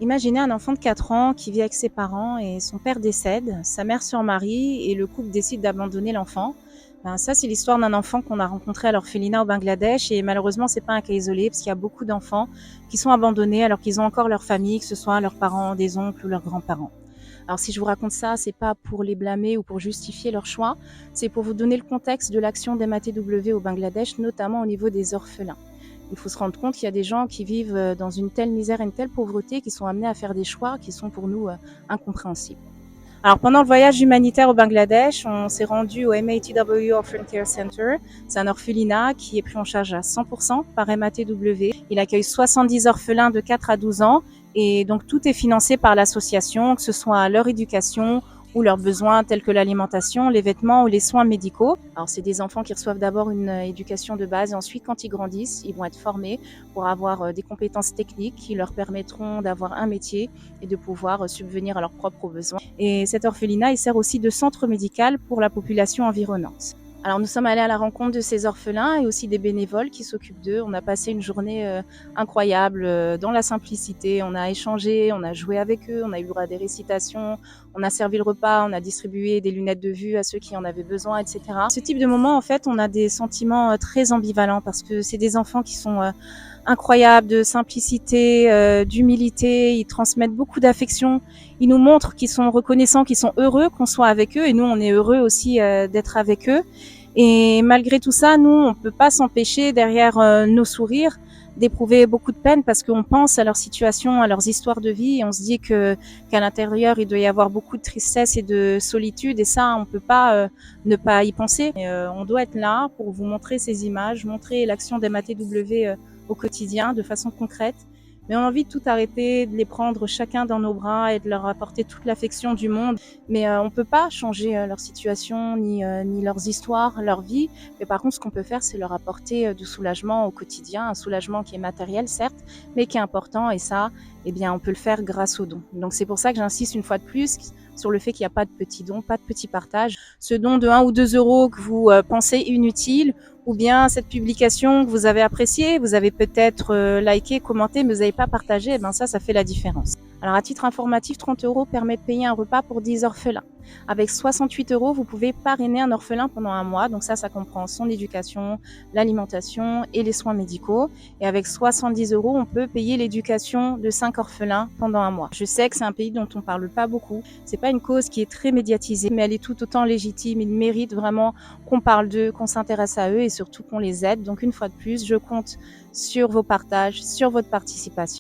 Imaginez un enfant de 4 ans qui vit avec ses parents et son père décède, sa mère se remarie et le couple décide d'abandonner l'enfant. Ben, ça, c'est l'histoire d'un enfant qu'on a rencontré à l'orphelinat au Bangladesh et malheureusement, c'est pas un cas isolé parce qu'il y a beaucoup d'enfants qui sont abandonnés alors qu'ils ont encore leur famille, que ce soit leurs parents, des oncles ou leurs grands-parents. Alors si je vous raconte ça, c'est pas pour les blâmer ou pour justifier leur choix, c'est pour vous donner le contexte de l'action d'MATW au Bangladesh, notamment au niveau des orphelins. Il faut se rendre compte qu'il y a des gens qui vivent dans une telle misère et une telle pauvreté qui sont amenés à faire des choix qui sont pour nous incompréhensibles. Alors pendant le voyage humanitaire au Bangladesh, on s'est rendu au MATW Orphan Care Center. C'est un orphelinat qui est pris en charge à 100% par MATW. Il accueille 70 orphelins de 4 à 12 ans et donc tout est financé par l'association, que ce soit leur éducation ou leurs besoins tels que l'alimentation, les vêtements ou les soins médicaux. Alors c'est des enfants qui reçoivent d'abord une éducation de base et ensuite quand ils grandissent, ils vont être formés pour avoir des compétences techniques qui leur permettront d'avoir un métier et de pouvoir subvenir à leurs propres besoins. Et cet orphelinat, il sert aussi de centre médical pour la population environnante. Alors nous sommes allés à la rencontre de ces orphelins et aussi des bénévoles qui s'occupent d'eux. On a passé une journée incroyable dans la simplicité. On a échangé, on a joué avec eux, on a eu le droit à des récitations, on a servi le repas, on a distribué des lunettes de vue à ceux qui en avaient besoin, etc. Ce type de moment, en fait, on a des sentiments très ambivalents parce que c'est des enfants qui sont incroyables de simplicité, d'humilité. Ils transmettent beaucoup d'affection. Ils nous montrent qu'ils sont reconnaissants, qu'ils sont heureux qu'on soit avec eux et nous, on est heureux aussi d'être avec eux. Et malgré tout ça, nous, on ne peut pas s'empêcher derrière nos sourires d'éprouver beaucoup de peine parce qu'on pense à leur situation, à leurs histoires de vie et on se dit qu'à l'intérieur, il doit y avoir beaucoup de tristesse et de solitude et ça, on ne peut pas ne pas y penser. On doit être là pour vous montrer ces images, montrer l'action d'MATW au quotidien de façon concrète. Mais on a envie de tout arrêter, de les prendre chacun dans nos bras et de leur apporter toute l'affection du monde. Mais on ne peut pas changer leur situation, ni leurs histoires, leur vie. Mais par contre, ce qu'on peut faire, c'est leur apporter du soulagement au quotidien, un soulagement qui est matériel, certes, mais qui est important. Et ça, eh bien, on peut le faire grâce aux dons. Donc c'est pour ça que j'insiste une fois de plus sur le fait qu'il n'y a pas de petits dons, pas de petits partages. Ce don de 1 ou 2 euros que vous pensez inutile, ou bien cette publication que vous avez appréciée, vous avez peut-être liké, commenté, mais vous n'avez pas partagé, et ben ça fait la différence. Alors à titre informatif, 30 euros permet de payer un repas pour 10 orphelins. Avec 68 euros, vous pouvez parrainer un orphelin pendant un mois. Donc ça comprend son éducation, l'alimentation et les soins médicaux. Et avec 70 euros, on peut payer l'éducation de 5 orphelins pendant un mois. Je sais que c'est un pays dont on parle pas beaucoup. C'est pas une cause qui est très médiatisée, mais elle est tout autant légitime. Ils méritent vraiment qu'on parle d'eux, qu'on s'intéresse à eux et surtout qu'on les aide. Donc une fois de plus, je compte sur vos partages, sur votre participation.